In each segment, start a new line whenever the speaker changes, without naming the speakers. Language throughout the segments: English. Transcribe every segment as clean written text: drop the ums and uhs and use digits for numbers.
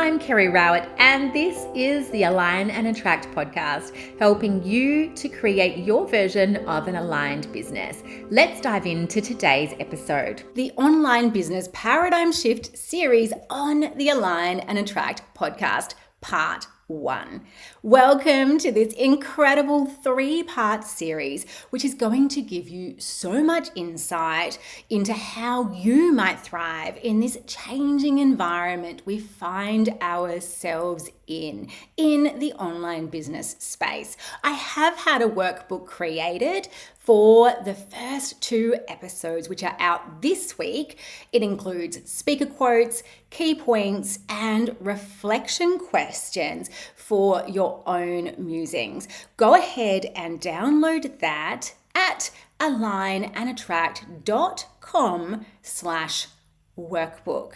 I'm Kerry Rowett, and this is the Align and Attract podcast, helping you to create your version of an aligned business. Let's dive into today's episode.
The Online Business Paradigm Shift series on the Align and Attract podcast, part 1. Welcome to this incredible 3-part series, which is going to give you so much insight into how you might thrive in this changing environment we find ourselves in the online business space. I have had a workbook created for the first 2 episodes, which are out this week. It includes speaker quotes, key points, and reflection questions for your own musings. Go ahead and download that at alignandattract.com/workbook.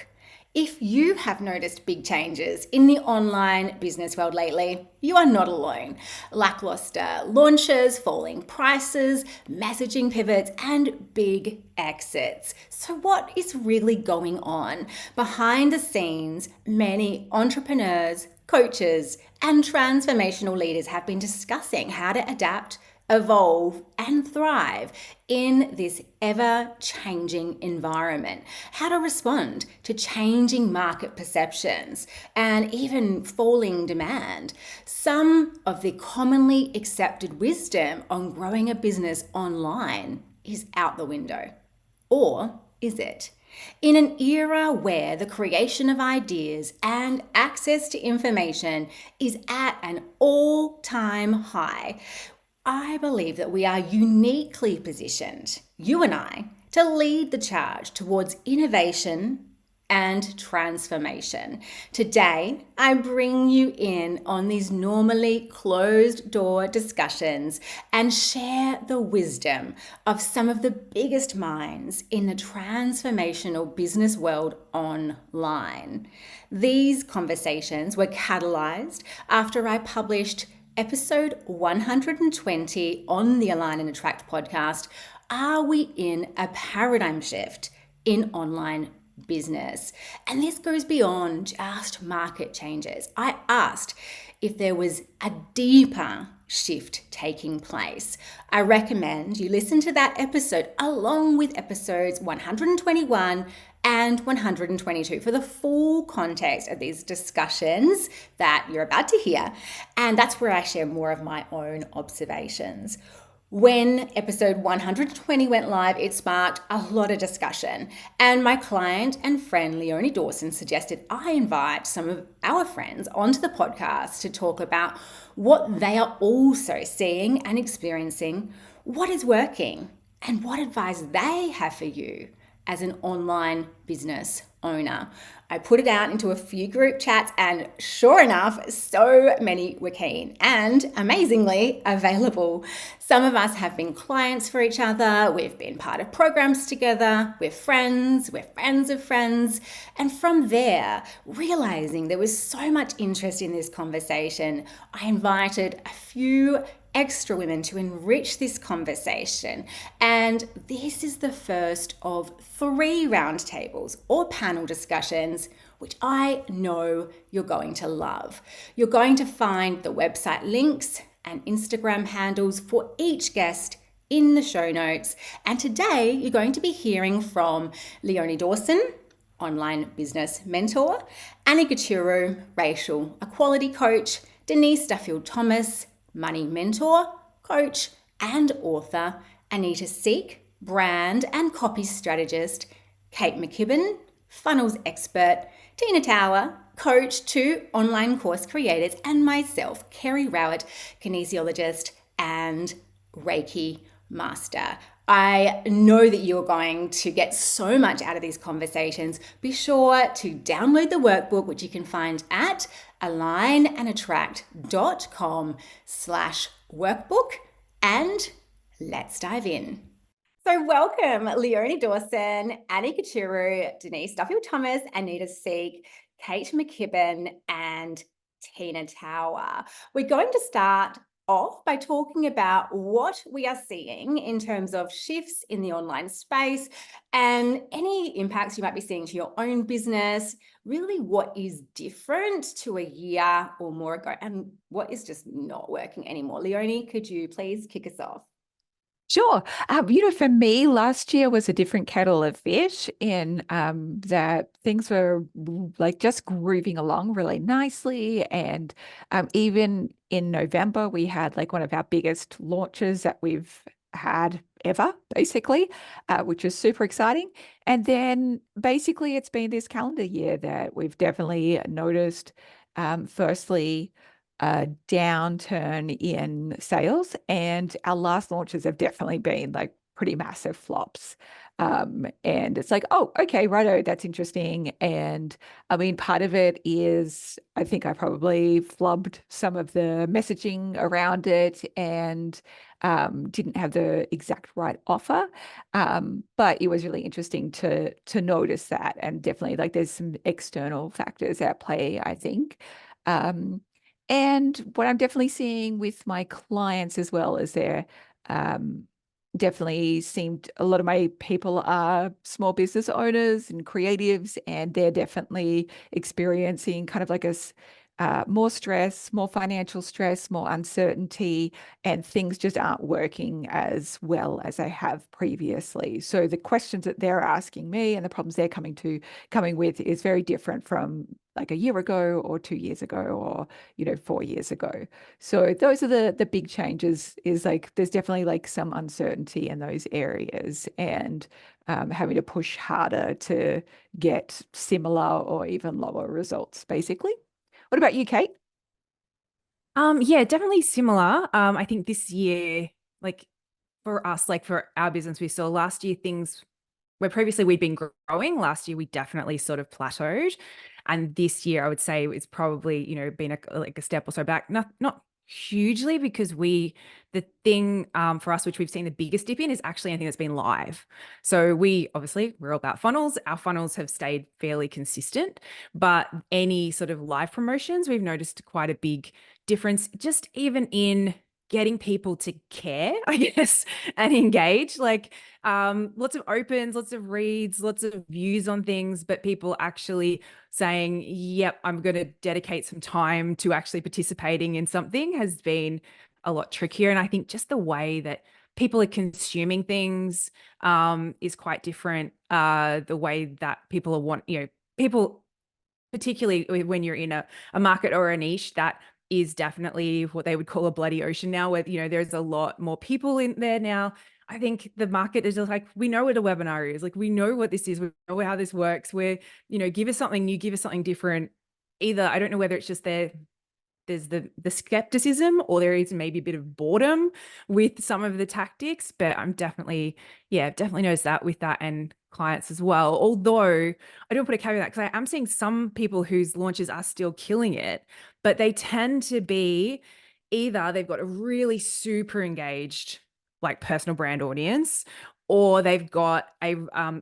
If you have noticed big changes in the online business world lately, you are not alone. Lackluster launches, falling prices, messaging pivots, and big exits. So what is really going on? Behind the scenes, many entrepreneurs, coaches, and transformational leaders have been discussing how to adapt, evolve, and thrive in this ever-changing environment, how to respond to changing market perceptions and even falling demand. Some of the commonly accepted wisdom on growing a business online is out the window. Or is it? In an era where the creation of ideas and access to information is at an all-time high, I believe that we are uniquely positioned, you and I, to lead the charge towards innovation and transformation. Today, I bring you in on these normally closed door discussions and share the wisdom of some of the biggest minds in the transformational business world online. These conversations were catalyzed after I published episode 120 on the Align and Attract podcast. Are we in a paradigm shift in online business? And this goes beyond just market changes. I asked if there was a deeper shift taking place. I recommend you listen to that episode along with episodes 121 and 122 for the full context of these discussions that you're about to hear. And that's where I share more of my own observations. When episode 120 went live, it sparked a lot of discussion. And my client and friend Leonie Dawson suggested I invite some of our friends onto the podcast to talk about what they are also seeing and experiencing, what is working, and what advice they have for you as an online business owner. I put it out into a few group chats, and sure enough, so many were keen and amazingly available. Some of us have been clients for each other. We've been part of programs together. We're friends of friends. And from there, realizing there was so much interest in this conversation, I invited a few extra women to enrich this conversation. And this is the first of 3 roundtables or panel discussions, which I know you're going to love. You're going to find the website links and Instagram handles for each guest in the show notes. And today you're going to be hearing from Leonie Dawson, online business mentor, Annie Gichuru, racial equality coach, Denise Duffield-Thomas, money mentor, coach, and author, Anita Siek, brand and copy strategist, Kate McKibbin, funnels expert, Tina Tower, coach to online course creators, and myself, Kerry Rowett, kinesiologist and Reiki master. I know that you're going to get so much out of these conversations. Be sure to download the workbook, which you can find at alignandattract.com/workbook, and let's dive in. So welcome Leonie Dawson, Annie Gichuru, Denise Duffield-Thomas, Anita Siek, Kate McKibbin, and Tina Tower. We're going to start off by talking about what we are seeing in terms of shifts in the online space and any impacts you might be seeing to your own business, really what is different to a year or more ago and what is just not working anymore. Leonie, could you please kick us off?
Sure. For me, last year was a different kettle of fish in that things were like just grooving along really nicely. And even in November, we had like one of our biggest launches that we've had ever, basically, which is super exciting. And then basically, it's been this calendar year that we've definitely noticed, firstly, a downturn in sales, and our last launches have definitely been like pretty massive flops. And it's like, oh, okay, righto, that's interesting. And I mean, part of it is I think I probably flubbed some of the messaging around it and didn't have the exact right offer. But it was really interesting to notice that, and definitely like there's some external factors at play, I think. Um, and what I'm definitely seeing with my clients as well is they're um, definitely seemed a lot of my people are small business owners and creatives, and they're definitely experiencing kind of like more stress, more financial stress, more uncertainty, and things just aren't working as well as they have previously. So the questions that they're asking me and the problems they're coming with is very different from like a year ago or 2 years ago or 4 years ago. So those are the big changes. Is like there's definitely like some uncertainty in those areas, and having to push harder to get similar or even lower results, basically. What about you, Kate?
Yeah, definitely similar. I think this year, like for us, like for our business, we saw last year things where previously we'd been growing. Last year, we definitely sort of plateaued. And this year, I would say it's probably, been like a step or so back. Not hugely, because the thing for us, which we've seen the biggest dip in, is actually anything that's been live. So we're all about funnels. Our funnels have stayed fairly consistent, but any sort of live promotions, we've noticed quite a big difference, just even in getting people to care, I guess, and engage. Like lots of opens, lots of reads, lots of views on things, but people actually saying, yep, I'm going to dedicate some time to actually participating in something has been a lot trickier. And I think just the way that people are consuming things is quite different. The way that people people, particularly when you're in a market or a niche that is definitely what they would call a bloody ocean now, where, there's a lot more people in there now. I think the market is just like, we know what a webinar is. Like, we know what this is. We know how this works. Give us something new, give us something different. Either, I don't know whether it's just there's the skepticism, or there is maybe a bit of boredom with some of the tactics, but I'm definitely noticed that with that and clients as well. Although I don't put a caveat, because I am seeing some people whose launches are still killing it, but they tend to be either they've got a really super engaged like personal brand audience, or they've got a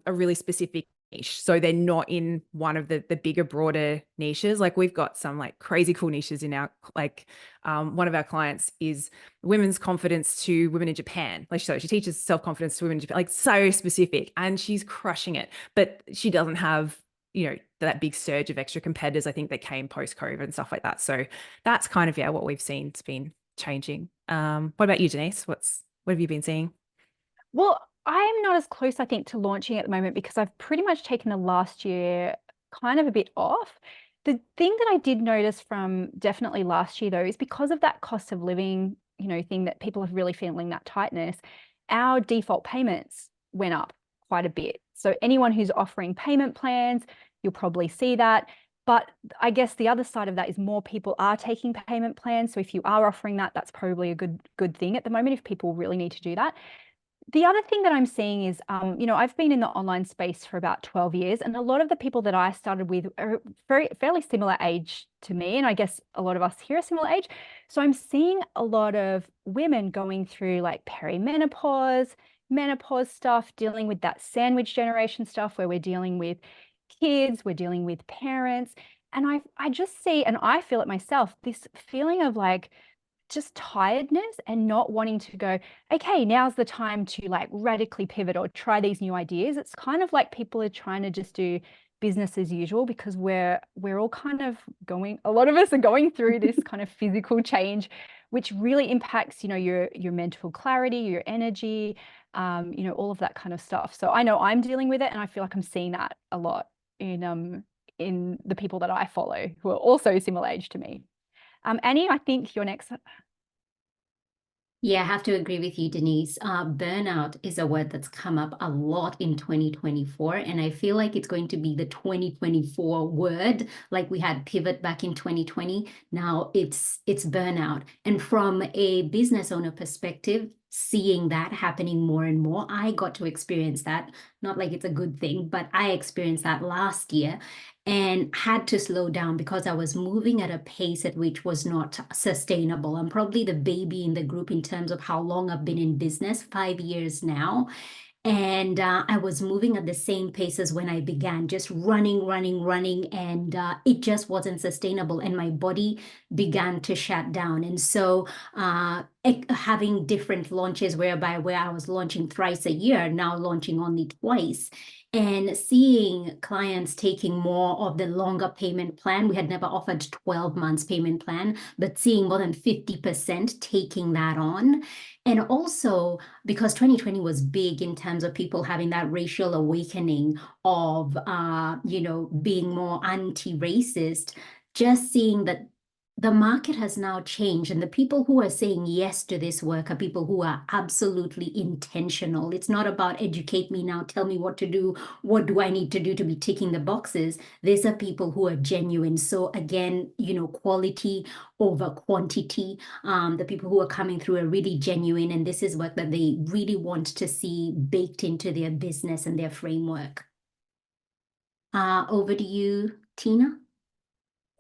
really specific niche. So they're not in one of the bigger, broader niches. Like we've got some like crazy cool niches in our, like one of our clients is women's confidence to women in Japan. Like so she teaches self-confidence to women in Japan, like so specific, and she's crushing it. But she doesn't have, that big surge of extra competitors, I think, that came post-COVID and stuff like that. So that's kind of, what we've seen. It's been changing. What about you, Denise? What have you been seeing?
Well, I'm not as close, I think, to launching at the moment because I've pretty much taken the last year kind of a bit off. The thing that I did notice from definitely last year, though, is because of that cost of living, thing that people are really feeling that tightness, our default payments went up quite a bit. So anyone who's offering payment plans, you'll probably see that. But I guess the other side of that is more people are taking payment plans. So if you are offering that, that's probably a good thing at the moment if people really need to do that. The other thing that I'm seeing is, I've been in the online space for about 12 years, and a lot of the people that I started with are fairly similar age to me, and I guess a lot of us here are similar age. So I'm seeing a lot of women going through like perimenopause, menopause stuff, dealing with that sandwich generation stuff where we're dealing with kids, we're dealing with parents, and I just see, and I feel it myself, this feeling of like just tiredness and not wanting to go, okay, now's the time to like radically pivot or try these new ideas. It's kind of like people are trying to just do business as usual because we're all kind of a lot of us are going through this kind of physical change, which really impacts, your mental clarity, your energy, all of that kind of stuff. So I know I'm dealing with it, and I feel like I'm seeing that a lot in the people that I follow who are also similar age to me. Annie, I think you're next.
Yeah, I have to agree with you, Denise. Burnout is a word that's come up a lot in 2024, and I feel like it's going to be the 2024 word. Like we had pivot back in 2020. Now it's burnout. And from a business owner perspective, seeing that happening more and more, I got to experience that. Not like it's a good thing, but I experienced that last year and had to slow down because I was moving at a pace at which was not sustainable. I'm probably the baby in the group in terms of how long I've been in business, 5 years now. And I was moving at the same pace as when I began, just running, and it just wasn't sustainable. And my body began to shut down. And so having different launches where I was launching thrice a year, now launching only twice, and seeing clients taking more of the longer payment plan. We had never offered 12 months payment plan, but seeing more than 50% taking that on. And also because 2020 was big in terms of people having that racial awakening of, being more anti-racist, just seeing that the market has now changed, and the people who are saying yes to this work are people who are absolutely intentional. It's not about educate me now, tell me what to do, what do I need to do to be ticking the boxes. These are people who are genuine. So again, quality over quantity. The people who are coming through are really genuine, and this is work that they really want to see baked into their business and their framework. Over to you, Tina.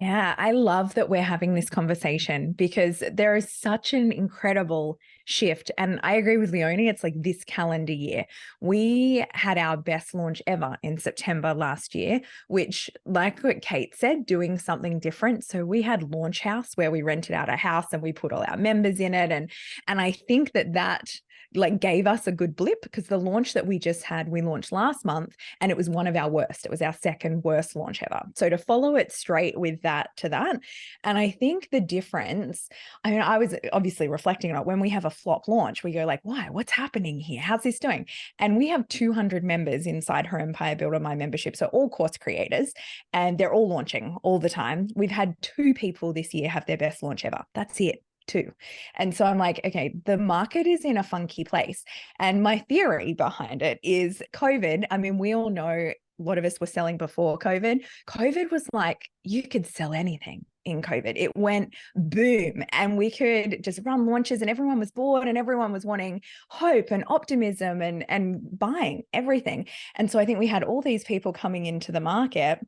Yeah, I love that we're having this conversation because there is such an incredible shift. And I agree with Leonie, it's like this calendar year. We had our best launch ever in September last year, which, like what Kate said, doing something different. So we had Launch House where we rented out a house and we put all our members in it. And I think that like gave us a good blip because the launch that we just had, we launched last month and it was one of our worst. It was our second worst launch ever. So to follow it straight with that to that. And I think the difference, I was obviously reflecting on it when we have a flop launch, we go like, why, what's happening here? How's this doing? And we have 200 members inside Her Empire Builder, my membership. So all course creators, and they're all launching all the time. We've had 2 people this year have their best launch ever. That's it. 2. And so I'm like, okay, the market is in a funky place. And my theory behind it is COVID. I mean, we all know a lot of us were selling before COVID. COVID was like, you could sell anything in COVID. It went boom, and we could just run launches and everyone was bored and everyone was wanting hope and optimism and buying everything. And so I think we had all these people coming into the market.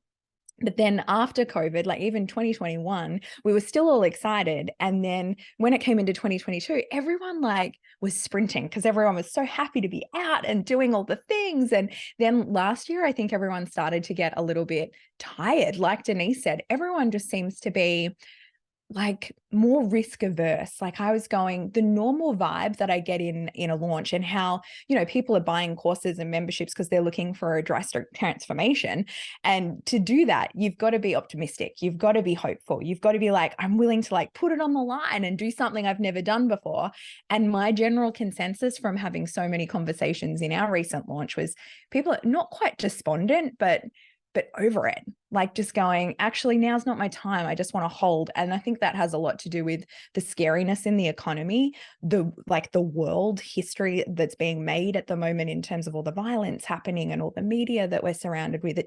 But then after COVID, like even 2021, we were still all excited. And then when it came into 2022, everyone like was sprinting because everyone was so happy to be out and doing all the things. And then last year, I think everyone started to get a little bit tired. Like Denise said, everyone just seems to be like more risk averse. Like I was going, the normal vibe that I get in a launch and how, people are buying courses and memberships because they're looking for a drastic transformation. And to do that, you've got to be optimistic. You've got to be hopeful. You've got to be like, I'm willing to like put it on the line and do something I've never done before. And my general consensus from having so many conversations in our recent launch was people are not quite despondent, but over it, like just going, actually, now's not my time. I just want to hold. And I think that has a lot to do with the scariness in the economy, the world history that's being made at the moment in terms of all the violence happening and all the media that we're surrounded with.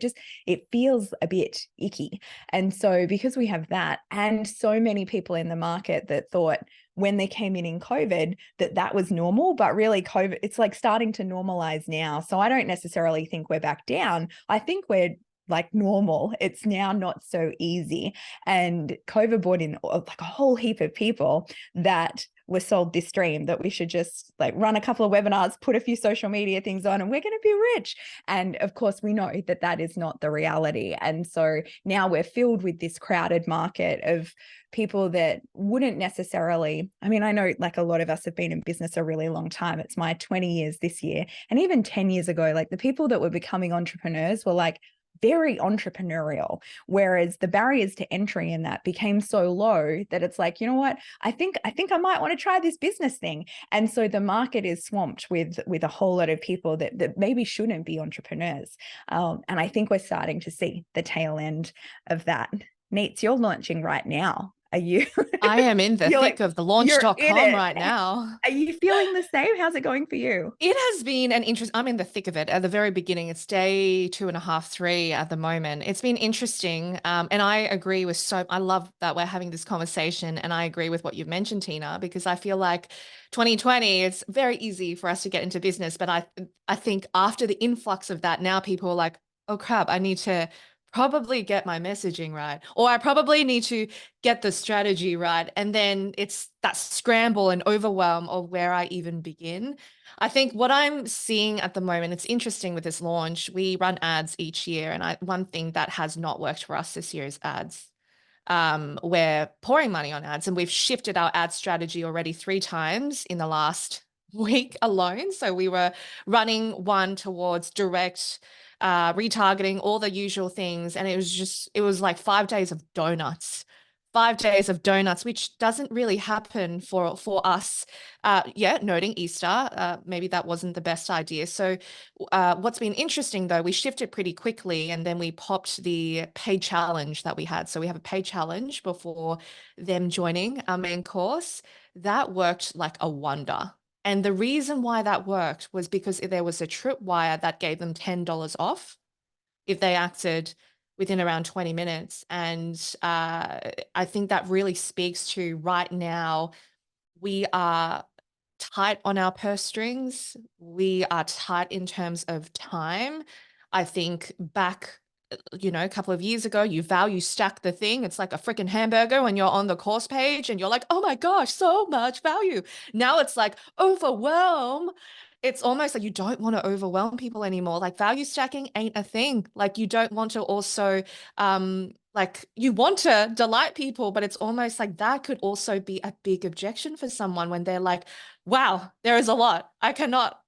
It feels a bit icky. And so because we have that and so many people in the market that thought when they came in COVID, that was normal, but really COVID, it's like starting to normalize now. So I don't necessarily think we're back down. I think we're like normal. It's now not so easy. And COVID brought in like a whole heap of people that we're sold this dream that we should just like run a couple of webinars, put a few social media things on, and we're going to be rich. And of course, we know that that is not the reality. And so now we're filled with this crowded market of people that wouldn't necessarily, I mean, I know like a lot of us have been in business a really long time. It's my 20 years this year. And even 10 years ago, like the people that were becoming entrepreneurs were like very entrepreneurial, whereas the barriers to entry in that became so low that it's like, you know what, I think I might want to try this business thing. And so the market is swamped with a whole lot of people that maybe shouldn't be entrepreneurs. And I think we're starting to see the tail end of that. Neets, you're launching right now. Are you?
I am in the thick of the launch.com right
it.
now.
Are you feeling the same? How's it going for you?
It has been an interest. I'm in the thick of it at the very beginning. It's day 2.5, 3 at the moment. It's been interesting. And I agree with I love that we're having this conversation. And I agree with what you've mentioned, Tina, because I feel like 2020, it's very easy for us to get into business. But I think after the influx of that, now people are like, oh crap, I need to probably get my messaging right, or I probably need to get the strategy right. And then it's that scramble and overwhelm of where I even begin. I think what I'm seeing at the moment, it's interesting with this launch, we run ads each year. And one thing that has not worked for us this year is ads. We're pouring money on ads, and we've shifted our ad strategy already 3 times in the last week alone. So we were running one towards direct retargeting, all the usual things. And it was like 5 days of donuts, which doesn't really happen for us. Noting Easter, maybe that wasn't the best idea. So what's been interesting though, we shifted pretty quickly, and then we popped the paid challenge that we had. So we have a paid challenge before them joining our main course. That worked like a wonder. And the reason why that worked was because there was a tripwire that gave them $10 off if they acted within around 20 minutes. And I think that really speaks to right now, we are tight on our purse strings. We are tight in terms of time. I think back, a couple of years ago, you value stack the thing. It's like a freaking hamburger when you're on the course page and you're like, oh my gosh, so much value. Now it's like overwhelm. It's almost like you don't want to overwhelm people anymore. Like value stacking ain't a thing. Like you don't want to also, like you want to delight people, but it's almost like that could also be a big objection for someone when they're like, wow, there is a lot. I cannot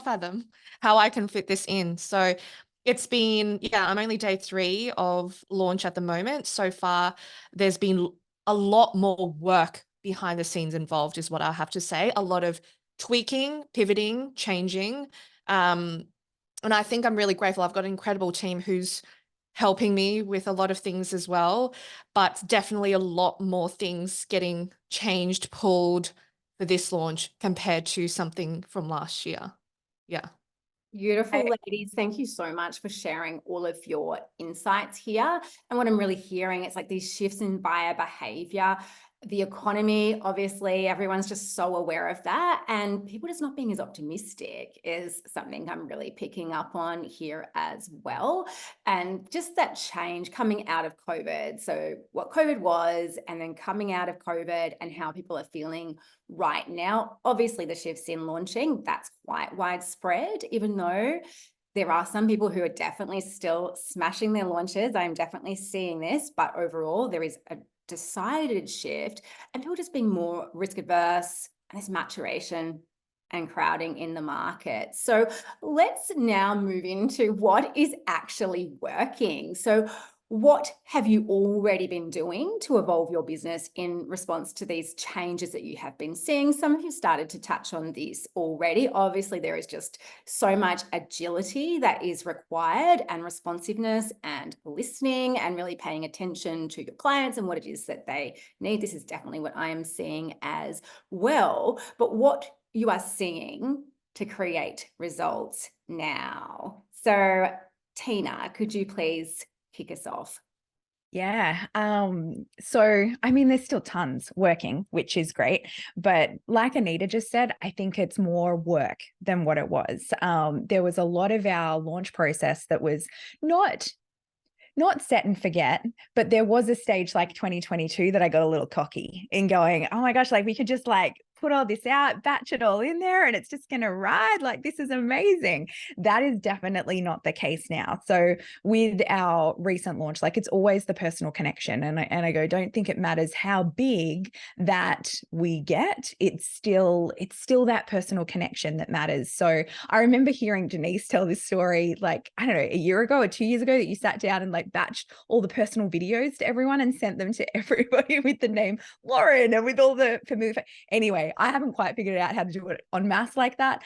fathom how I can fit this in. So it's been, I'm only day 3 of launch at the moment. So far, there's been a lot more work behind the scenes involved, is what I have to say. A lot of tweaking, pivoting, changing. And I think I'm really grateful. I've got an incredible team who's helping me with a lot of things as well, but definitely a lot more things getting changed, pulled for this launch compared to something from last year. Yeah.
Beautiful, ladies. Thank you so much for sharing all of your insights here. And what I'm really hearing, it's like these shifts in buyer behavior, the economy, obviously, everyone's just so aware of that. And people just not being as optimistic is something I'm really picking up on here as well. And just that change coming out of COVID. So what COVID was, and then coming out of COVID and how people are feeling right now. Obviously, the shifts in launching, that's quite widespread, even though there are some people who are definitely still smashing their launches. I'm definitely seeing this, but overall, there is a decided shift and people just being more risk averse, and there's maturation and crowding in the market. So let's now move into what is actually working. So what have you already been doing to evolve your business in response to these changes that you have been seeing? Some of you started to touch on this already. Obviously, there is just so much agility that is required, and responsiveness and listening and really paying attention to your clients and what it is that they need. This is definitely what I am seeing as well. But what you are seeing to create results now. So Tina, could you please kick us off?
Yeah. So, I mean, there's still tons working, which is great. But like Anita just said, I think it's more work than what it was. There was a lot of our launch process that was not set and forget, but there was a stage like 2022 that I got a little cocky in going, oh my gosh, like we could just like put all this out, batch it all in there, and it's just going to ride. Like, this is amazing. That is definitely not the case now. So with our recent launch, like, it's always the personal connection. And I go, don't think it matters how big that we get. It's still that personal connection that matters. So I remember hearing Denise tell this story, like, I don't know, a year ago or 2 years ago, that you sat down and like batched all the personal videos to everyone and sent them to everybody with the name Lauren and with all the familiar. Anyway, I haven't quite figured out how to do it en masse like that.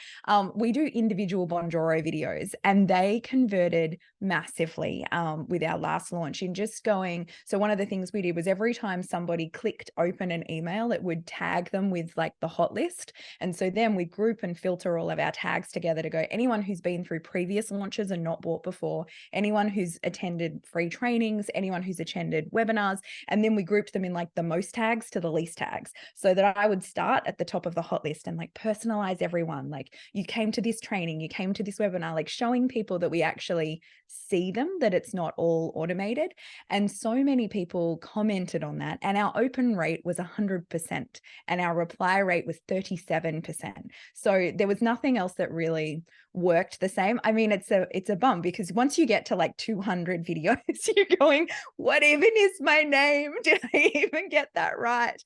We do individual Bonjoro videos, and they converted massively with our last launch in just going. So one of the things we did was every time somebody clicked open an email, it would tag them with like the hot list. And so then we group and filter all of our tags together to go, anyone who's been through previous launches and not bought before, anyone who's attended free trainings, anyone who's attended webinars. And then we grouped them in like the most tags to the least tags, so that I would start at the top of the hot list and like personalize everyone. Like, you came to this training, you came to this webinar, like showing people that we actually see them, that it's not all automated. And so many people commented on that. And our open rate was 100% and our reply rate was 37%. So there was nothing else that really worked the same. I mean, it's a bum, because once you get to like 200 videos, you're going, what even is my name? Did I even get that right?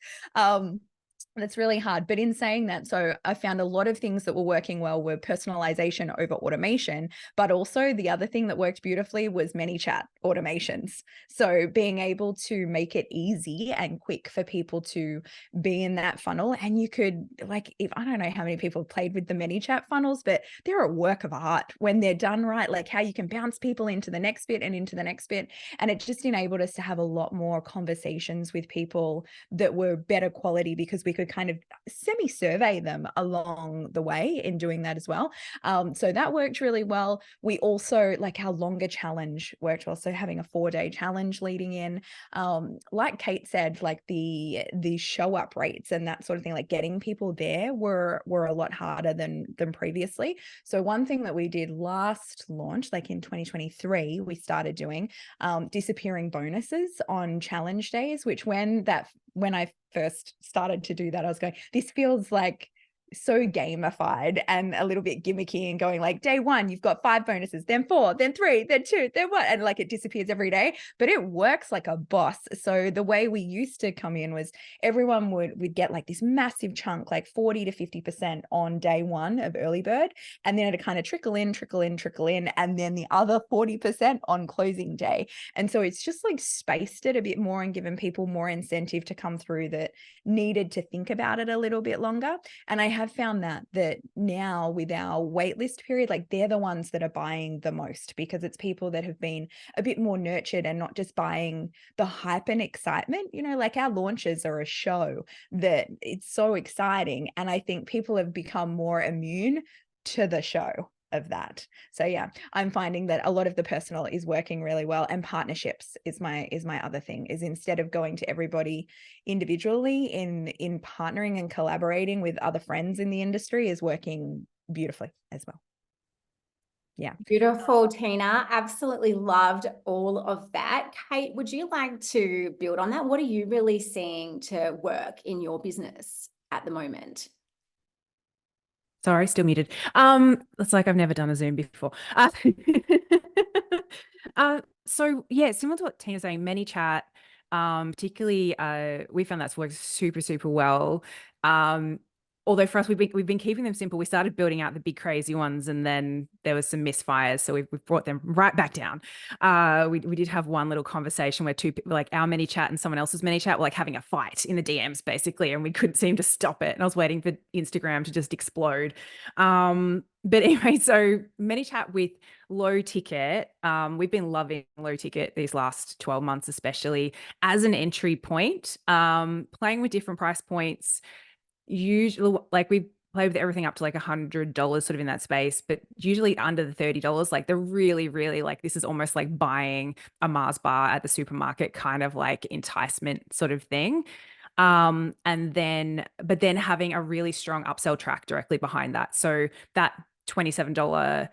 That's really hard. But in saying that, so I found a lot of things that were working well were personalization over automation, but also the other thing that worked beautifully was ManyChat automations. So being able to make it easy and quick for people to be in that funnel. And you could, like, if I don't know how many people have played with the ManyChat funnels, but they're a work of art when they're done right, like how you can bounce people into the next bit and into the next bit. And it just enabled us to have a lot more conversations with people that were better quality, because we could kind of semi-survey them along the way in doing that as well. So that worked really well. We also, like, our longer challenge worked well. So having a 4-day challenge leading in, like Kate said, like the show up rates and that sort of thing, like getting people there were a lot harder than previously. So one thing that we did last launch, like in 2023, we started doing disappearing bonuses on challenge days, which when I first started to do that, I was going, this feels like so gamified and a little bit gimmicky, and going like, day 1, you've got 5 bonuses, then 4, then 3, then 2, then 1, and like it disappears every day, but it works like a boss. So the way we used to come in was everyone would get like this massive chunk, like 40 to 50% on day 1 of early bird, and then it'd kind of trickle in, and then the other 40% on closing day. And so it's just like spaced it a bit more and given people more incentive to come through that needed to think about it a little bit longer. And I have found that now with our waitlist period, like they're the ones that are buying the most, because it's people that have been a bit more nurtured and not just buying the hype and excitement. You know, like our launches are a show that it's so exciting. And I think people have become more immune to the show of that. So yeah, I'm finding that a lot of the personal is working really well, and partnerships is my other thing, is instead of going to everybody individually, in partnering and collaborating with other friends in the industry is working beautifully as well. Yeah.
Beautiful, Tina. Absolutely loved all of that. Kate, would you like to build on that? What are you really seeing to work in your business at the moment?
Sorry, still muted. It's like I've never done a Zoom before. So yeah, similar to what Tina's saying, ManyChat, particularly, we found that's worked super, super well. Although for us, we've been keeping them simple. We started building out the big crazy ones, and then there was some misfires, so we've brought them right back down. We did have one little conversation where two people, like our ManyChat and someone else's ManyChat, were like having a fight in the DMs basically, and we couldn't seem to stop it. And I was waiting for Instagram to just explode. But anyway, so ManyChat with low ticket, we've been loving low ticket these last 12 months, especially as an entry point, playing with different price points. Usually, like, we play with everything up to like $100 sort of in that space, but usually under the $30, like the really, really, like, this is almost like buying a Mars bar at the supermarket kind of like enticement sort of thing. But then having a really strong upsell track directly behind that. So that $27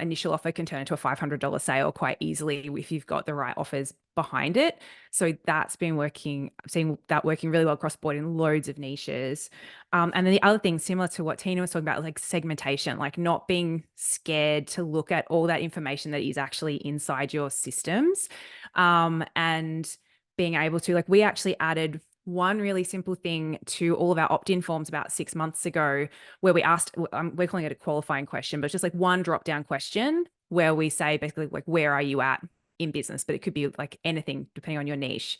initial offer can turn into a $500 sale quite easily if you've got the right offers behind it. So that's been working, I've seen that working really well across board in loads of niches. And then the other thing, similar to what Tina was talking about, like segmentation, like not being scared to look at all that information that is actually inside your systems, and being able to, like, we actually added one really simple thing to all of our opt-in forms about 6 months ago, where we asked, we're calling it a qualifying question, but it's just like one drop-down question where we say basically like, where are you at in business? But it could be like anything depending on your niche.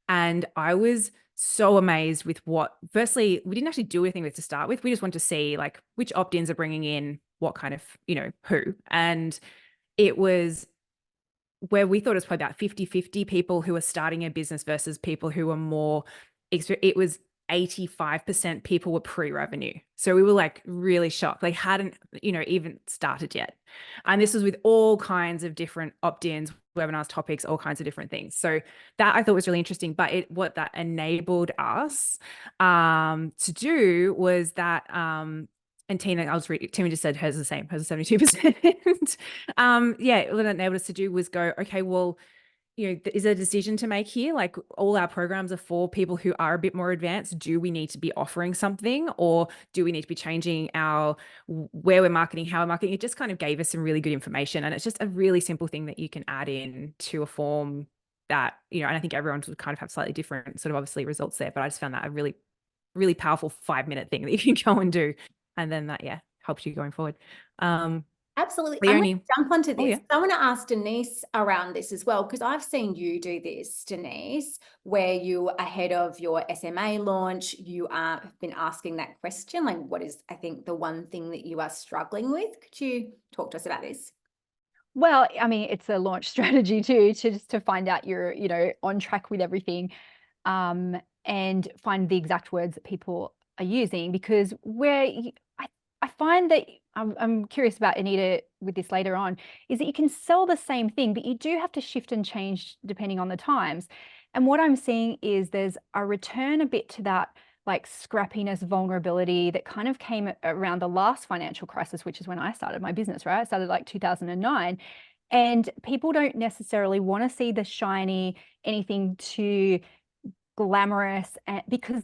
And I was so amazed with what, firstly, we didn't actually do anything with to start with. We just wanted to see like which opt-ins are bringing in what kind of, who. And it was where we thought it was probably about 50-50 people who are starting a business versus people who are more, it was 85% people were pre-revenue. So we were like really shocked. They hadn't, even started yet. And this was with all kinds of different opt-ins, webinars, topics, all kinds of different things. So that I thought was really interesting. But what that enabled us to do was that, and Tina, I'll just read, Tina just said hers the same, hers is 72%. Yeah, what it enabled us to do was go, okay, well, is there a decision to make here? Like all our programs are for people who are a bit more advanced. Do we need to be offering something, or do we need to be changing where we're marketing, how we're marketing? It just kind of gave us some really good information. And it's just a really simple thing that you can add in to a form that, and I think everyone would kind of have slightly different sort of obviously results there. But I just found that a really, really powerful 5-minute thing that you can go and do. And then that, helps you going forward.
Absolutely.
Leonie.
I'm going to jump onto this.
Yeah.
I want to ask Denise around this as well, because I've seen you do this, Denise, where you, ahead of your SMA launch, you have been asking that question, like what is, I think, the one thing that you are struggling with? Could you talk to us about this?
Well, I mean, it's a launch strategy too, to find out you're, on track with everything, and find the exact words that people are using, because I find that I'm curious about Anita with this later on, is that you can sell the same thing, but you do have to shift and change depending on the times. And what I'm seeing is there's a return a bit to that like scrappiness, vulnerability that kind of came around the last financial crisis, which is when I started my business, right? I started like 2009. And people don't necessarily want to see the shiny, anything too glamorous, because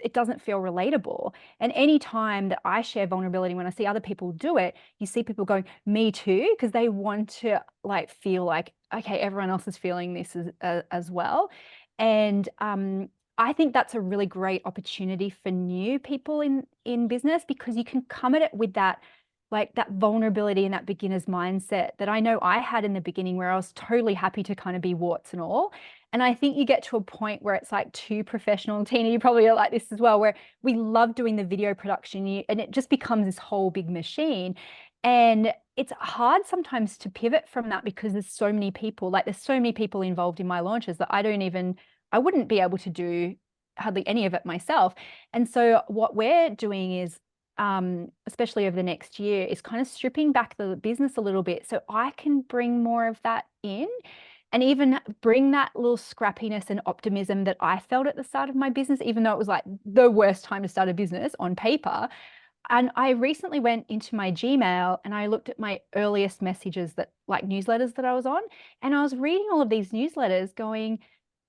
it doesn't feel relatable. And any time that I share vulnerability, when I see other people do it, you see people going, me too, because they want to like feel like, okay, everyone else is feeling this as well. And I think that's a really great opportunity for new people in business, because you can come at it with that, like that vulnerability and that beginner's mindset that I know I had in the beginning, where I was totally happy to kind of be warts and all. And I think you get to a point where it's like too professional. Tina, you probably are like this as well, where we love doing the video production and it just becomes this whole big machine. And it's hard sometimes to pivot from that, because there's so many people, involved in my launches that I wouldn't be able to do hardly any of it myself. And so what we're doing is, especially over the next year, is kind of stripping back the business a little bit so I can bring more of that in, and even bring that little scrappiness and optimism that I felt at the start of my business, even though it was like the worst time to start a business on paper. And I recently went into my Gmail and I looked at my earliest messages, that like newsletters that I was on, and I was reading all of these newsletters going,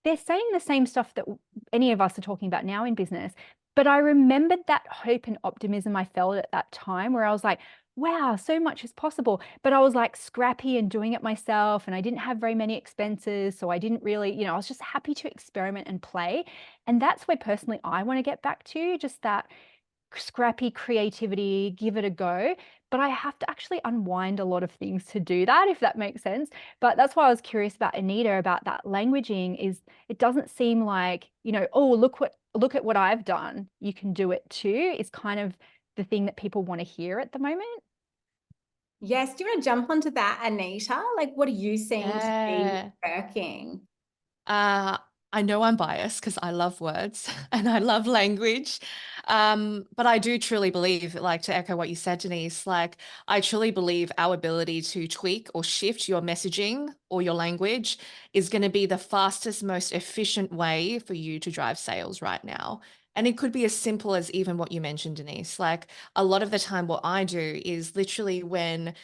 they're saying the same stuff that any of us are talking about now in business. But I remembered that hope and optimism I felt at that time, where I was like, wow, so much is possible. But I was like scrappy and doing it myself, and I didn't have very many expenses. So I didn't really, I was just happy to experiment and play. And that's where personally I want to get back to, just that scrappy creativity, give it a go. But I have to actually unwind a lot of things to do that, if that makes sense. But that's why I was curious about Anita, about that languaging. Is it doesn't seem like, oh, look at what I've done, you can do it too, is kind of the thing that people want to hear at the moment.
Yes. Do you want to jump onto that, Anita? Like, what are you seeing to be working?
I know I'm biased because I love words and I love language. But I do truly believe, like to echo what you said, Denise, like I truly believe our ability to tweak or shift your messaging or your language is going to be the fastest, most efficient way for you to drive sales right now. And it could be as simple as even what you mentioned, Denise. Like a lot of the time, what I do is literally when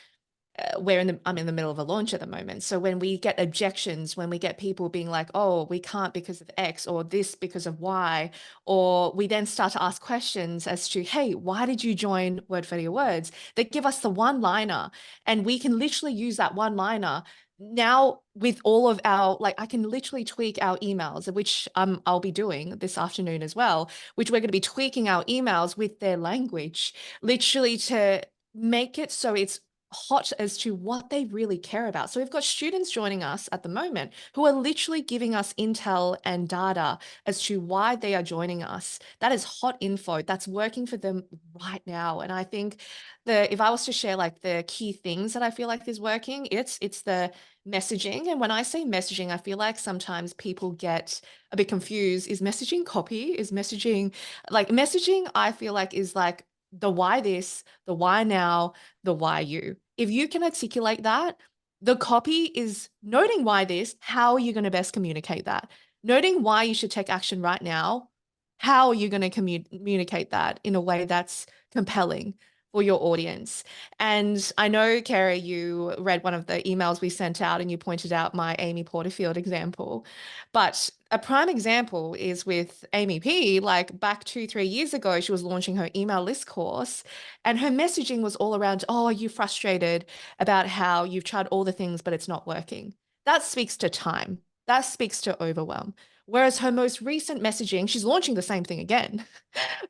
I'm in the middle of a launch at the moment. So when we get objections, when we get people being like, oh, we can't because of X or this because of Y, or we then start to ask questions as to, hey, why did you join Word for Your Words? They give us the one-liner, and we can literally use that one-liner now with all of our, like, I can literally tweak our emails, which I'll be doing this afternoon as well, which we're going to be tweaking our emails with their language, literally to make it so it's hot as to what they really care about. So we've got students joining us at the moment who are literally giving us intel and data as to why they are joining us. That is hot info that's working for them right now. And I think if I was to share like the key things that I feel like is working, it's the messaging. And when I say messaging, I feel like sometimes people get a bit confused. Is messaging copy? Is messaging like messaging? I feel like is like the why this, the why now, the why you. If you can articulate that, the copy is noting why this, how are you going to best communicate that? Noting why you should take action right now, how are you going to communicate that in a way that's compelling for your audience? And I know, Kara, you read one of the emails we sent out and you pointed out my Amy Porterfield example. But a prime example is with Amy P. Like back 2-3 years ago, she was launching her email list course and her messaging was all around, oh, are you frustrated about how you've tried all the things, but it's not working? That speaks to time. That speaks to overwhelm. Whereas her most recent messaging, she's launching the same thing again,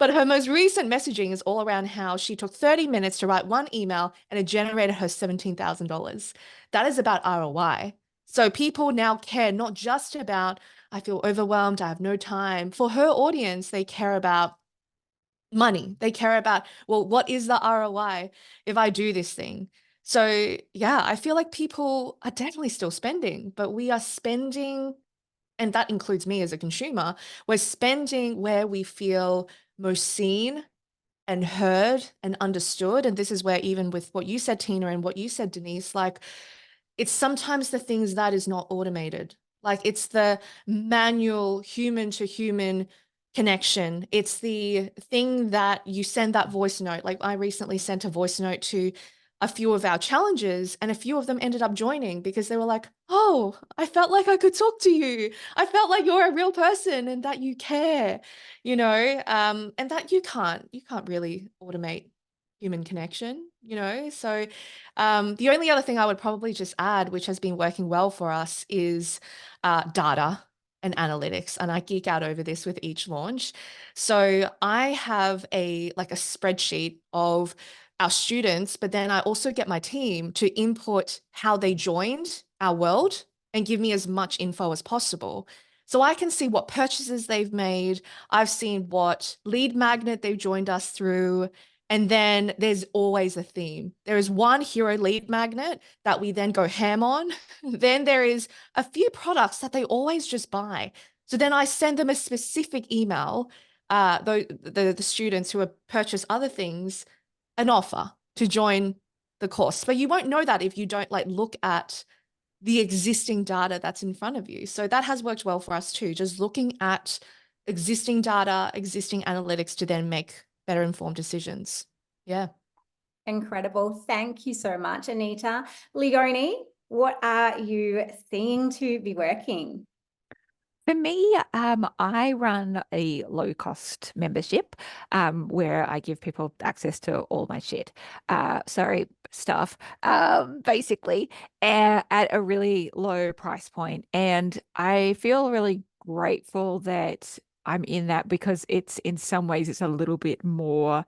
but her most recent messaging is all around how she took 30 minutes to write one email and it generated her $17,000. That is about ROI. So people now care not just about, I feel overwhelmed, I have no time. For her audience, they care about money. They care about, well, what is the ROI if I do this thing? So yeah, I feel like people are definitely still spending, but we are spending, and that includes me as a consumer, we're spending where we feel most seen and heard and understood. And this is where, even with what you said, Tina, and what you said, Denise, like it's sometimes the things that is not automated. Like it's the manual human to human connection. It's the thing that you send that voice note. Like I recently sent a voice note to a few of our challenges and a few of them ended up joining because they were like, oh, I felt like I could talk to you. I felt like you're a real person and that you care, and that you can't really automate human connection, So the only other thing I would probably just add, which has been working well for us, is data and analytics. And I geek out over this with each launch. So I have a spreadsheet of our students, but then I also get my team to input how they joined our world and give me as much info as possible. So I can see what purchases they've made. I've seen what lead magnet they've joined us through. And then there's always a theme. There is one hero lead magnet that we then go ham on. Then there is a few products that they always just buy. So then I send them a specific email, the students who have purchased other things, an offer to join the course. But you won't know that if you don't look at the existing data that's in front of you. So that has worked well for us too, just looking at existing data, existing analytics to then make better informed decisions. Yeah.
Incredible. Thank you so much, Anita. Leonie, what are you seeing to be working?
For me, I run a low-cost membership where I give people access to all my stuff, basically, at a really low price point. And I feel really grateful that I'm in that because it's in some ways it's a little bit more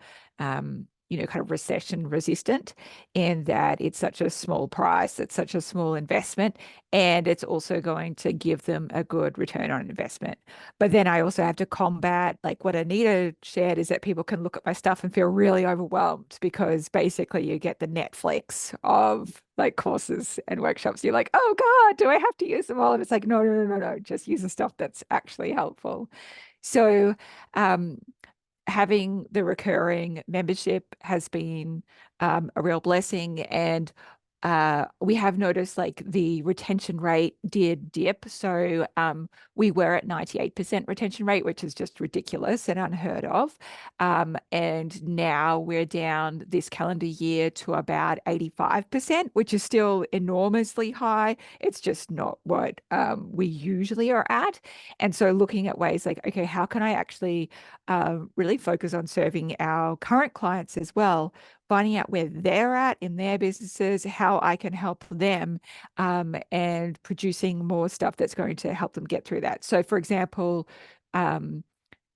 kind of recession resistant in that it's such a small price, it's such a small investment, and it's also going to give them a good return on investment. But then I also have to combat, like what Anita shared, is that people can look at my stuff and feel really overwhelmed because basically you get the Netflix of like courses and workshops. You're like, oh God, do I have to use them all? And it's like, no, just use the stuff that's actually helpful. So, having the recurring membership has been a real blessing. And we have noticed like the retention rate did dip. So we were at 98% retention rate, which is just ridiculous and unheard of. And now we're down this calendar year to about 85%, which is still enormously high. It's just not what we usually are at. And so looking at ways like, okay, how can I actually really focus on serving our current clients as well, finding out where they're at in their businesses, how I can help them, and producing more stuff that's going to help them get through that. So, for example,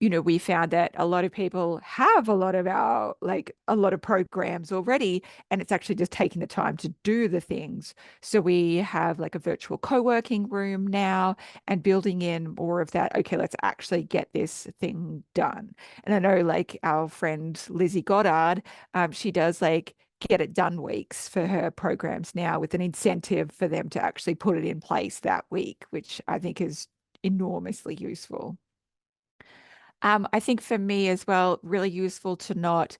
we found that a lot of people have a lot of programs already, and it's actually just taking the time to do the things. So we have like a virtual co-working room now and building in more of that. Okay, let's actually get this thing done. And I know like our friend Lizzie Goddard, she does like get it done weeks for her programs now with an incentive for them to actually put it in place that week, which I think is enormously useful. I think for me as well, really useful to not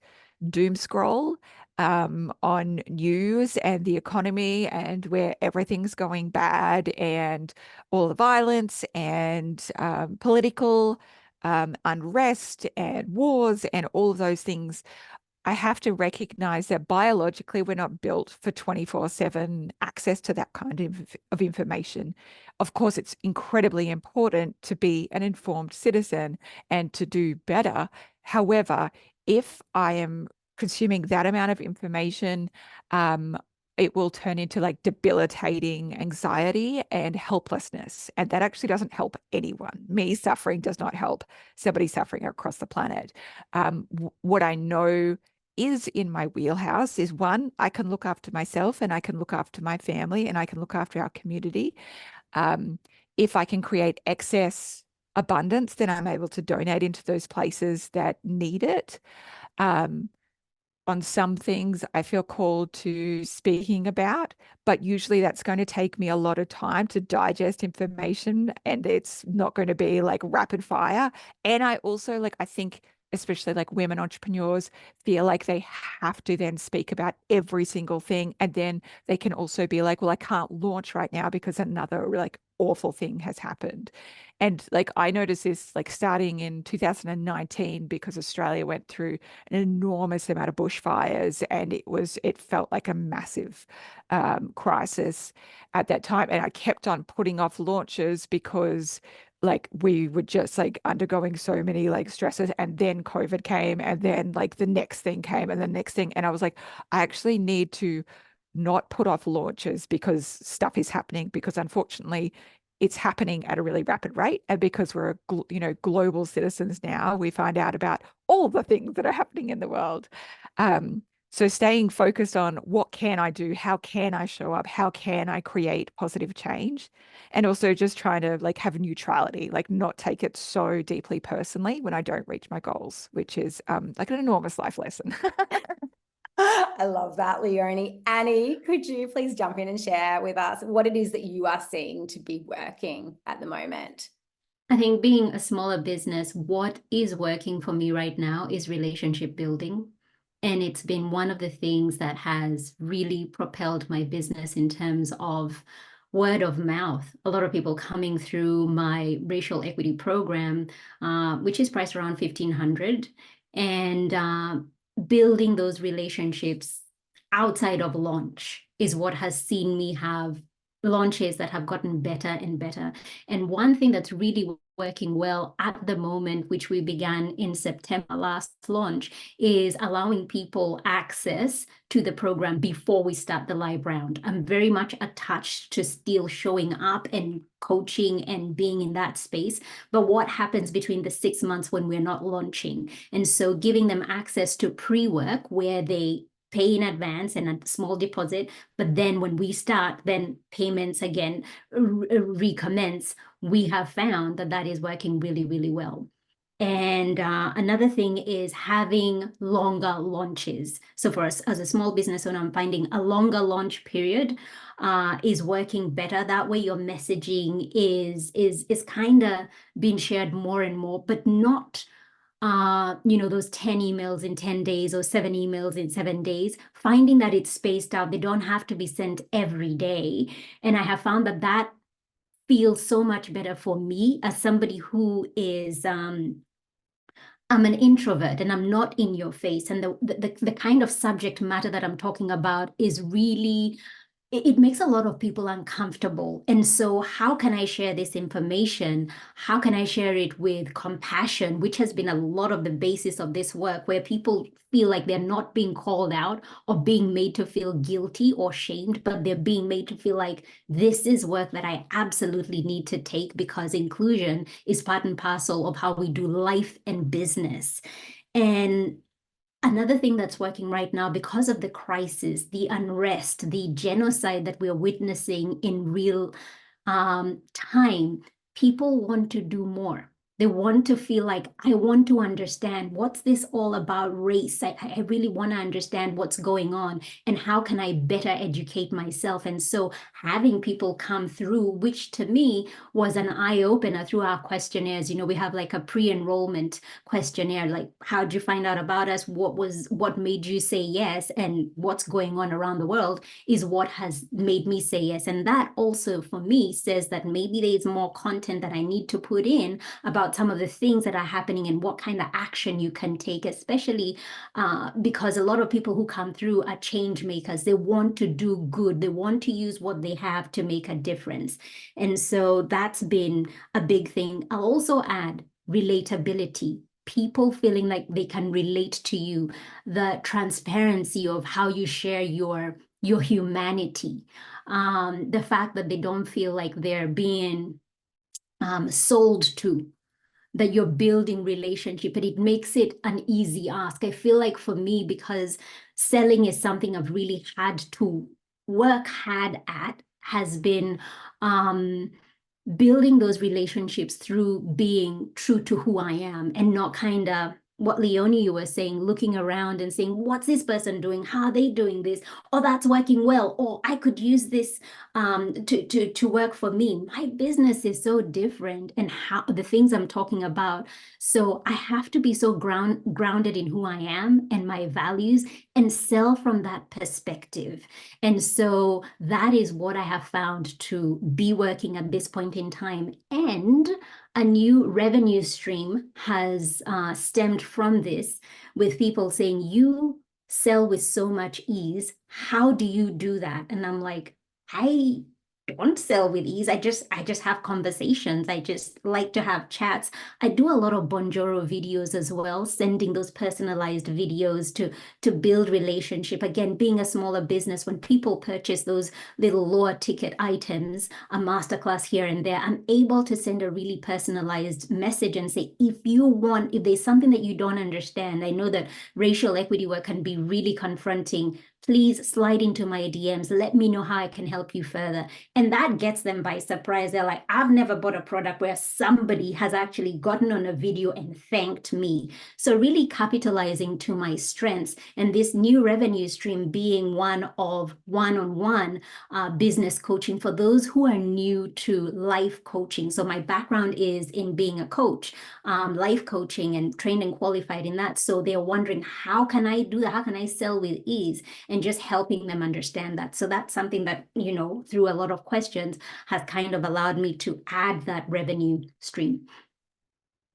doom scroll on news and the economy and where everything's going bad and all the violence and political unrest and wars and all of those things. I have to recognize that biologically we're not built for 24/7 access to that kind of information. Of course, it's incredibly important to be an informed citizen and to do better. However, if I am consuming that amount of information, it will turn into like debilitating anxiety and helplessness. And that actually doesn't help anyone. Me suffering does not help somebody suffering across the planet. What I know is in my wheelhouse is one, I can look after myself and I can look after my family and I can look after our community. If I can create excess abundance, then I'm able to donate into those places that need it. On some things I feel called to speaking about, but usually that's going to take me a lot of time to digest information and it's not going to be like rapid fire. And I also I think especially like women entrepreneurs feel like they have to then speak about every single thing. And then they can also be like, well, I can't launch right now because another like awful thing has happened. And like I noticed this like starting in 2019 because Australia went through an enormous amount of bushfires and it felt like a massive crisis at that time. And I kept on putting off launches because like we were just like undergoing so many like stresses, and then COVID came and then like the next thing came and the next thing. And I was like, I actually need to not put off launches because stuff is happening, because unfortunately it's happening at a really rapid rate. And because we're global citizens now, we find out about all the things that are happening in the world. So staying focused on what can I do? How can I show up? How can I create positive change? And also just trying to like have neutrality, like not take it so deeply personally when I don't reach my goals, which is like an enormous life lesson.
I love that, Leonie. Annie, could you please jump in and share with us what it is that you are seeing to be working at the moment?
I think being a smaller business, what is working for me right now is relationship building. And it's been one of the things that has really propelled my business in terms of word of mouth. A lot of people coming through my racial equity program, which is priced around $1,500, and building those relationships outside of launch is what has seen me have launches that have gotten better and better. And one thing that's really working well at the moment, which we began in September last launch, is allowing people access to the program before we start the live round. I'm very much attached to still showing up and coaching and being in that space. But what happens between the 6 months when we're not launching? And so giving them access to pre-work where they pay in advance and a small deposit, but then when we start, then payments again recommence. We have found that that is working really, really well. And another thing is having longer launches. So for us as a small business owner, I'm finding a longer launch period is working better. That way your messaging is kind of being shared more and more, but not those 10 emails in 10 days or 7 emails in 7 days, finding that it's spaced out. They don't have to be sent every day. And I have found that that feels so much better for me as somebody who is, I'm an introvert and I'm not in your face. And the kind of subject matter that I'm talking about is really, it makes a lot of people uncomfortable. And so how can I share this information? How can I share it with compassion, which has been a lot of the basis of this work, where people feel like they're not being called out or being made to feel guilty or shamed, but they're being made to feel like this is work that I absolutely need to take, because inclusion is part and parcel of how we do life and business. And another thing that's working right now, because of the crisis, the unrest, the genocide that we're witnessing in real time, people want to do more. They want to feel like, I want to understand, what's this all about race? I really want to understand what's going on and how can I better educate myself. And so having people come through, which to me was an eye-opener through our questionnaires. We have like a pre-enrollment questionnaire, like, how'd you find out about us? What made you say yes? And what's going on around the world is what has made me say yes. And that also for me says that maybe there's more content that I need to put in about some of the things that are happening and what kind of action you can take, especially because a lot of people who come through are change makers. They want to do good. They want to use what they have to make a difference. And so that's been a big thing. I'll also add relatability. People feeling like they can relate to you, the transparency of how you share your humanity, the fact that they don't feel like they're being sold to, that you're building relationship, and it makes it an easy ask. I feel like for me, because selling is something I've really had to work hard at, has been building those relationships through being true to who I am, and not kind of what Leonie, you were saying, looking around and saying, what's this person doing? How are they doing this? Oh, that's working well. Or I could use this to work for me. My business is so different, and how the things I'm talking about. So I have to be so grounded in who I am and my values, and sell from that perspective. And so that is what I have found to be working at this point in time. And a new revenue stream has stemmed from this, with people saying, you sell with so much ease. How do you do that? And I'm like, I don't sell with ease. I just have conversations. I just like to have chats. I do a lot of Bonjoro videos as well, sending those personalized videos to build relationship. Again, being a smaller business, when people purchase those little lower ticket items, a masterclass here and there, I'm able to send a really personalized message and say, if there's something that you don't understand, I know that racial equity work can be really confronting. Please slide into my DMs. Let me know how I can help you further. And that gets them by surprise. They're like, I've never bought a product where somebody has actually gotten on a video and thanked me. So really capitalizing to my strengths, and this new revenue stream being one of one-on-one business coaching for those who are new to life coaching. So my background is in being a coach, life coaching, and trained and qualified in that. So they're wondering, how can I do that? How can I sell with ease? And just helping them understand that. So that's something that, through a lot of questions, has kind of allowed me to add that revenue stream.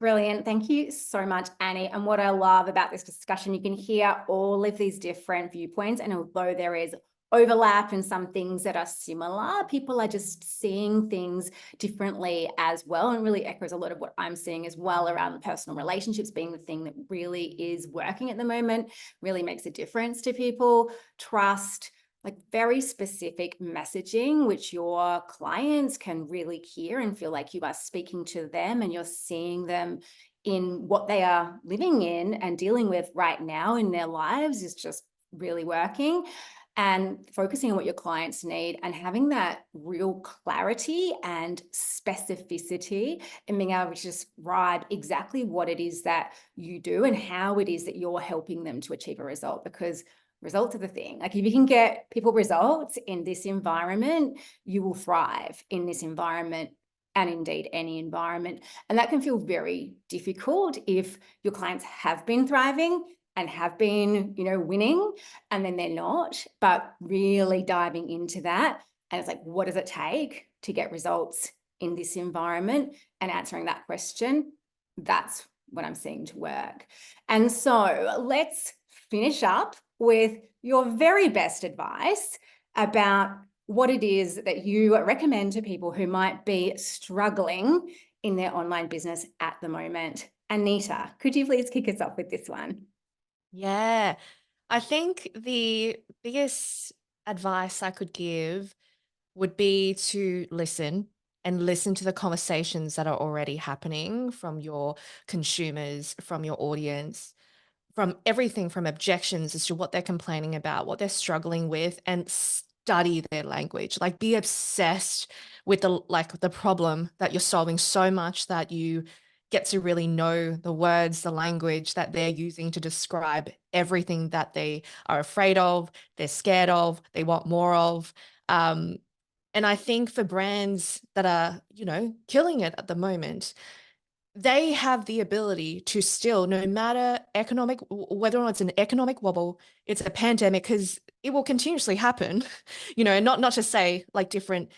Brilliant. Thank you so much, Annie. And what I love about this discussion, you can hear all of these different viewpoints. And although there is overlap in some things that are similar, people are just seeing things differently as well, and really echoes a lot of what I'm seeing as well around personal relationships being the thing that really is working at the moment, really makes a difference to people. Trust, like very specific messaging, which your clients can really hear and feel like you are speaking to them and you're seeing them in what they are living in and dealing with right now in their lives, is just really working. And focusing on what your clients need and having that real clarity and specificity, and being able to describe exactly what it is that you do and how it is that you're helping them to achieve a result, because results are the thing. Like, if you can get people results in this environment, you will thrive in this environment and indeed any environment. And that can feel very difficult if your clients have been thriving and have been, winning, and then they're not, but really diving into that. And it's like, what does it take to get results in this environment? And answering that question, that's what I'm seeing to work. And so let's finish up with your very best advice about what it is that you recommend to people who might be struggling in their online business at the moment. Anita, could you please kick us off with this one?
Yeah, I think the biggest advice I could give would be to listen and listen to the conversations that are already happening from your consumers, from your audience, from everything from objections as to what they're complaining about, what they're struggling with, and study their language. Like, be obsessed with the problem that you're solving so much that you get to really know the words, the language that they're using to describe everything that they are afraid of, they're scared of, they want more of. And I think for brands that are, killing it at the moment, they have the ability to still, no matter whether or not it's an economic wobble, it's a pandemic, because it will continuously happen, not to say like different,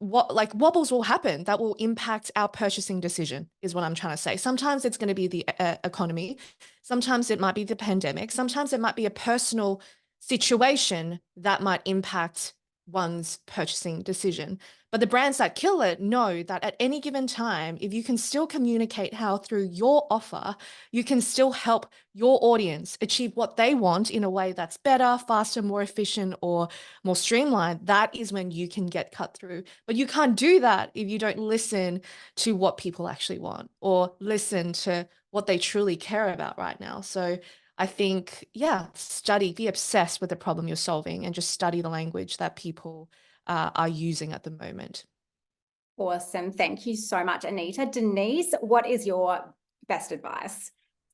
wobbles will happen that will impact our purchasing decision, is what I'm trying to say. Sometimes it's going to be the economy. Sometimes it might be the pandemic. Sometimes it might be a personal situation that might impact one's purchasing decision. But the brands that kill it know that at any given time, if you can still communicate how through your offer, you can still help your audience achieve what they want in a way that's better, faster, more efficient, or more streamlined, that is when you can get cut through. But you can't do that if you don't listen to what people actually want or listen to what they truly care about right now. So I think, be obsessed with the problem you're solving and just study the language that people are using at the moment.
Awesome. Thank you so much, Anita. Denise, what is your best advice?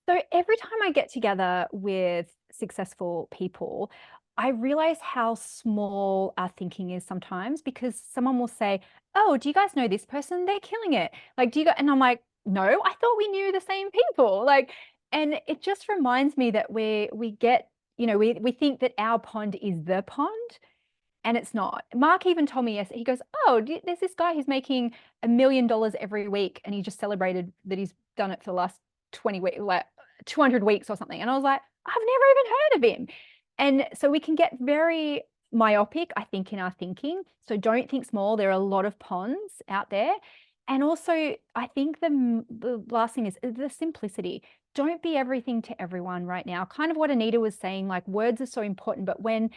So every time I get together with successful people, I realize how small our thinking is sometimes, because someone will say, "Oh, do you guys know this person? They're killing it." Like, do you and I'm like, "No, I thought we knew the same people." Like, and it just reminds me that we get, we think that our pond is the pond, and it's not. Mark even told me yesterday, he goes, "Oh, there's this guy who's making $1 million every week, and he just celebrated that he's done it for the last 20 weeks, like 200 weeks or something." And I was like, I've never even heard of him. And so we can get very myopic, I think, in our thinking. So don't think small. There are a lot of ponds out there. And also, I think the last thing is the simplicity. Don't be everything to everyone right now. Kind of what Anita was saying, like, words are so important, but when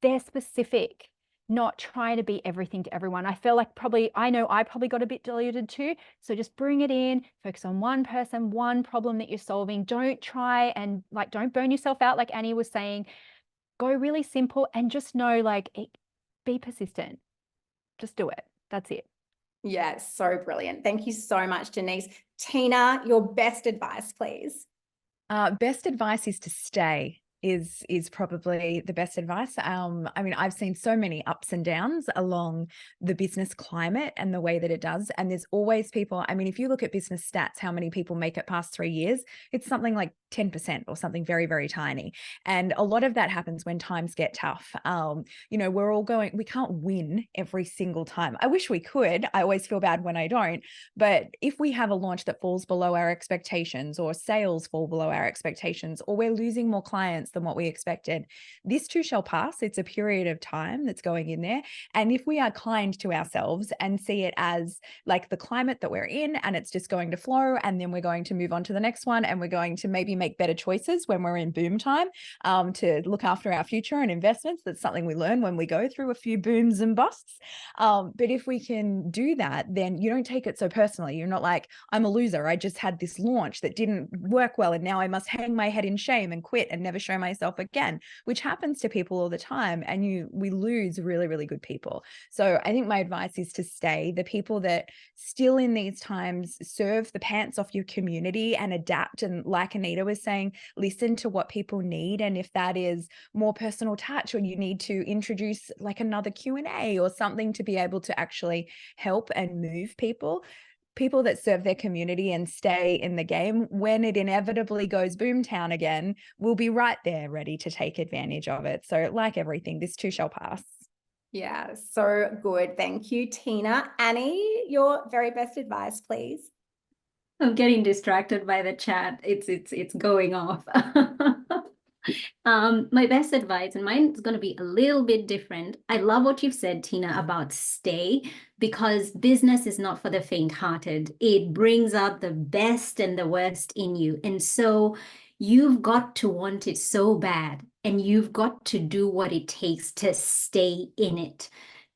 they're specific, not trying to be everything to everyone. I feel like I probably got a bit diluted too. So just bring it in, focus on one person, one problem that you're solving. Don't try and don't burn yourself out. Like Annie was saying, go really simple and just know, be persistent. Just do it. That's it.
Yeah, so brilliant. Thank you so much, Denise. Tina, your best advice, please.
Best advice is to stay. Is probably the best advice. I mean, I've seen so many ups and downs along the business climate and the way that it does. And there's always people, I mean, if you look at business stats, how many people make it past 3 years, it's something like 10% or something very, very tiny. And a lot of that happens when times get tough. We can't win every single time. I wish we could. I always feel bad when I don't. But if we have a launch that falls below our expectations, or sales fall below our expectations, or we're losing more clients than what we expected, this too shall pass. It's a period of time that's going in there. And if we are kind to ourselves and see it as like the climate that we're in, and it's just going to flow, and then we're going to move on to the next one, and we're going to maybe make better choices when we're in boom time, to look after our future and investments. That's something we learn when we go through a few booms and busts. But if we can do that, then you don't take it so personally. You're not like, I'm a loser. I just had this launch that didn't work well, and now I must hang my head in shame and quit and never show myself again, which happens to people all the time. And we lose really, really good people. So I think my advice is to stay. The people that still in these times serve the pants off your community and adapt. And like Anita was saying, listen to what people need. And if that is more personal touch, or you need to introduce like another Q&A or something to be able to actually help and move people that serve their community and stay in the game, when it inevitably goes boomtown again, will be right there ready to take advantage of it. So like everything, this too shall pass.
Yeah, so good. Thank you, Tina. Annie, your very best advice, please.
I'm getting distracted by the chat. It's going off. My best advice, and mine's going to be a little bit different. I love what you've said, Tina, about stay, because business is not for the faint-hearted. It brings out the best and the worst in you. And so you've got to want it so bad, and you've got to do what it takes to stay in it.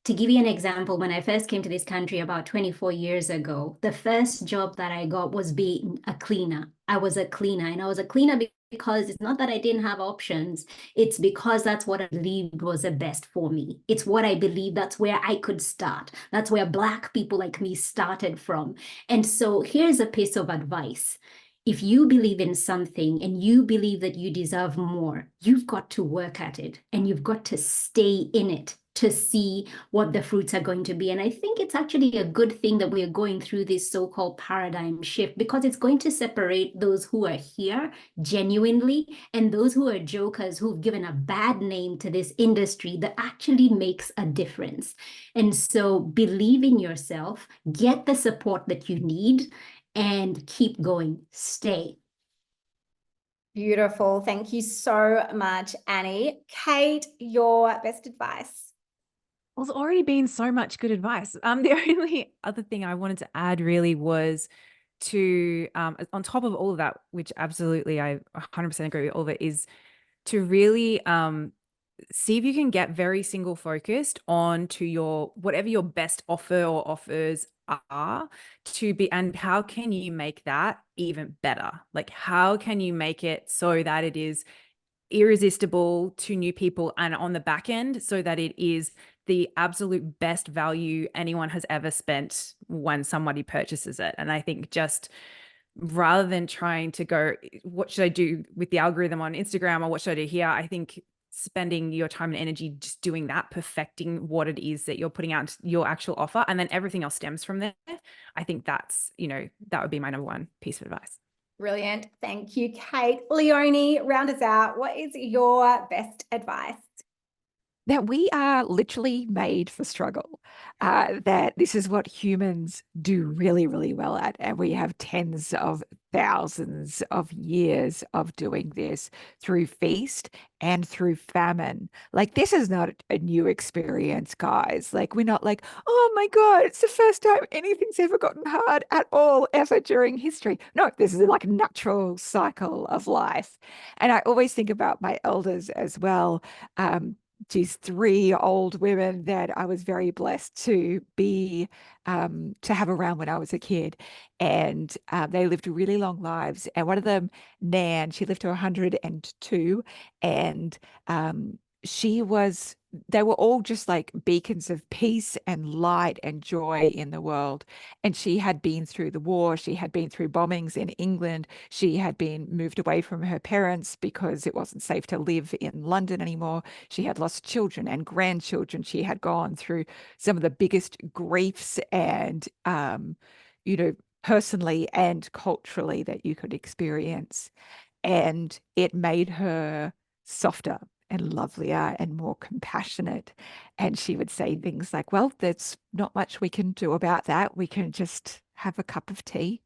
To give you an example, when I first came to this country about 24 years ago, the first job that I got was being a cleaner. I was a cleaner, and I was a cleaner because it's not that I didn't have options. It's because that's what I believed was the best for me. It's what I believed, that's where I could start. That's where Black people like me started from. And so here's a piece of advice. If you believe in something and you believe that you deserve more, you've got to work at it, and you've got to stay in it to see what the fruits are going to be. And I think it's actually a good thing that we are going through this so-called paradigm shift, because it's going to separate those who are here genuinely and those who are jokers who've given a bad name to this industry that actually makes a difference. And so believe in yourself, get the support that you need, and keep going. Stay.
Beautiful. Thank you so much, Annie. Kate, your best advice.
Well, there's already been so much good advice. The only other thing I wanted to add really was to, on top of all of that, which absolutely I 100% agree with all of it, is to really see if you can get very single focused on to your whatever your best offer or offers are, to be, and how can you make that even better? Like, how can you make it so that it is irresistible to new people, and on the back end so that it is the absolute best value anyone has ever spent when somebody purchases it. And I think just rather than trying to go, what should I do with the algorithm on Instagram, or what should I do here? I think spending your time and energy just doing that, perfecting what it is that you're putting out, your actual offer, and then everything else stems from there. I think that's, that would be my number one piece of advice.
Brilliant. Thank you, Kate. Leonie, round us out. What is your best advice?
That we are literally made for struggle, that this is what humans do really, really well at. And we have tens of thousands of years of doing this through feast and through famine. Like, this is not a new experience, guys. Like, we're not like, oh my God, it's the first time anything's ever gotten hard at all ever during history. No, this is like a natural cycle of life. And I always think about my elders as well. These three old women that I was very blessed to be to have around when I was a kid, and they lived really long lives. And one of them, Nan, she lived to 102, and they were all just like beacons of peace and light and joy in the world. And she had been through the war. She had been through bombings in England. She had been moved away from her parents because it wasn't safe to live in London anymore. She had lost children and grandchildren. She had gone through some of the biggest griefs and, personally and culturally that you could experience. And it made her softer and lovelier and more compassionate. And she would say things like, well, there's not much we can do about that. We can just have a cup of tea,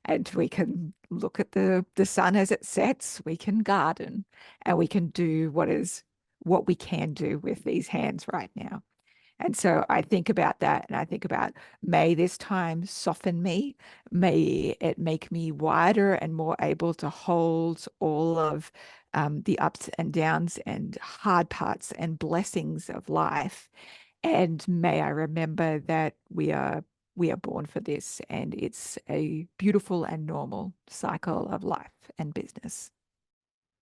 and we can look at the sun as it sets. We can garden, and we can do what we can do with these hands right now. And so I think about that, and I think about, may this time soften me. May it make me wider and more able to hold all of the ups and downs and hard parts and blessings of life. And may I remember that we are born for this, and it's a beautiful and normal cycle of life and business.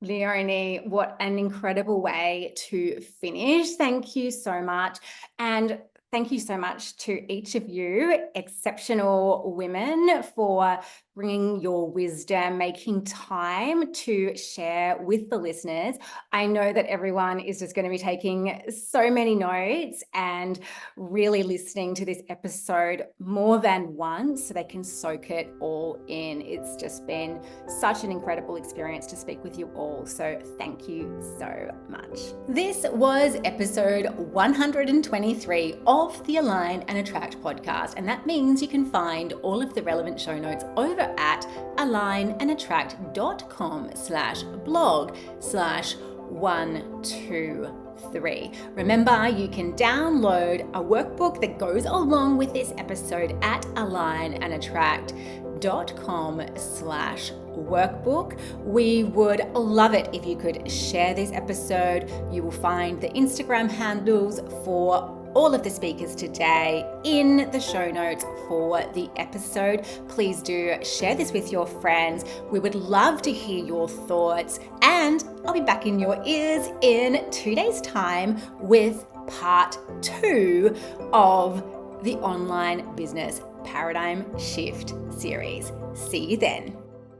Leonie, what an incredible way to finish. Thank you so much. And thank you so much to each of you, exceptional women, for bringing your wisdom, making time to share with the listeners. I know that everyone is just going to be taking so many notes and really listening to this episode more than once so they can soak it all in. It's just been such an incredible experience to speak with you all. So thank you so much. This was episode 123 of the Align and Attract podcast. And that means you can find all of the relevant show notes over at alignandattract.com/blog/123. Remember, you can download a workbook that goes along with this episode at alignandattract.com/workbook. We would love it if you could share this episode. You will find the Instagram handles for all of the speakers today in the show notes for the episode. Please do share this with your friends. We would love to hear your thoughts, and I'll be back in your ears in 2 days' time with part 2 of the Online Business Paradigm Shift series. See you then.